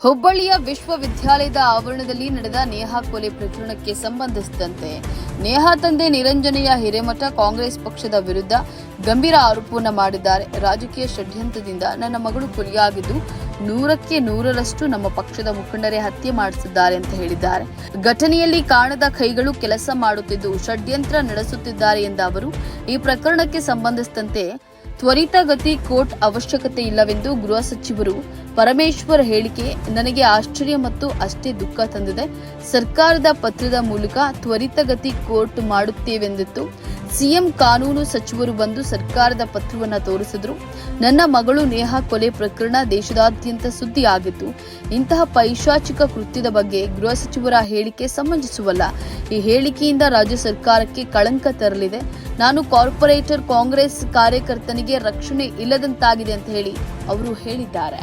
ಹುಬ್ಬಳ್ಳಿಯ ವಿಶ್ವವಿದ್ಯಾಲಯದ ಆವರಣದಲ್ಲಿ ನಡೆದ ನೇಹಾ ಕೊಲೆ ಪ್ರಕರಣಕ್ಕೆ ಸಂಬಂಧಿಸಿದಂತೆ ನೇಹಾ ತಂದೆ ನಿರಂಜನೆಯ ಹಿರೇಮಠ ಕಾಂಗ್ರೆಸ್ ಪಕ್ಷದ ವಿರುದ್ಧ ಗಂಭೀರ ಆರೋಪವನ್ನು ಮಾಡಿದ್ದಾರೆ. ರಾಜಕೀಯ ಷಡ್ಯಂತ್ರದಿಂದ ನನ್ನ ಮಗಳು ಕೊಲೆಯಾಗಿದ್ದು 100ಕ್ಕೆ 100ರಷ್ಟು ನಮ್ಮ ಪಕ್ಷದ ಮುಖಂಡರೇ ಹತ್ಯೆ ಮಾಡಿಸಿದ್ದಾರೆ ಅಂತ ಹೇಳಿದ್ದಾರೆ. ಘಟನೆಯಲ್ಲಿ ಕಾಣದ ಕೈಗಳು ಕೆಲಸ ಮಾಡುತ್ತಿದ್ದು ಷಡ್ಯಂತ್ರ ನಡೆಸುತ್ತಿದ್ದಾರೆ ಎಂದ ಅವರು ಈ ಪ್ರಕರಣಕ್ಕೆ ಸಂಬಂಧಿಸಿದಂತೆ ತ್ವರಿತಗತಿ ಕೋರ್ಟ್ ಅವಶ್ಯಕತೆ ಇಲ್ಲವೆಂದು ಗೃಹ ಸಚಿವರು ಪರಮೇಶ್ವರ್ ಹೇಳಿಕೆ ನನಗೆ ಆಶ್ಚರ್ಯ ಮತ್ತು ಅಷ್ಟೇ ದುಃಖ ತಂದಿದೆ. ಸರ್ಕಾರದ ಪತ್ರದ ಮೂಲಕ ತ್ವರಿತಗತಿ ಕೋರ್ಟ್ ಮಾಡುತ್ತೇವೆಂದಿತ್ತು. ಸಿಎಂ ಕಾನೂನು ಸಚಿವರು ಬಂದು ಸರ್ಕಾರದ ಪತ್ರವನ್ನು ತೋರಿಸಿದ್ರು. ನನ್ನ ಮಗಳು ನೇಹಾ ಕೊಲೆ ಪ್ರಕರಣ ದೇಶದಾದ್ಯಂತ ಸುದ್ದಿಯಾಗಿತ್ತು. ಇಂತಹ ಪೈಶಾಚಿಕ ಕೃತ್ಯದ ಬಗ್ಗೆ ಗೃಹ ಸಚಿವರ ಹೇಳಿಕೆ ಸಮಂಜಸವಲ್ಲ. ಈ ಹೇಳಿಕೆಯಿಂದ ರಾಜ್ಯ ಸರ್ಕಾರಕ್ಕೆ ಕಳಂಕ ತರಲಿದೆ. ನಾನು ಕಾರ್ಪೊರೇಟರ್ ಕಾಂಗ್ರೆಸ್ ಕಾರ್ಯಕರ್ತನಿಗೆ ರಕ್ಷಣೆ ಇಲ್ಲದಂತಾಗಿದೆ ಅಂತ ಹೇಳಿ ಅವರು ಹೇಳಿದ್ದಾರೆ.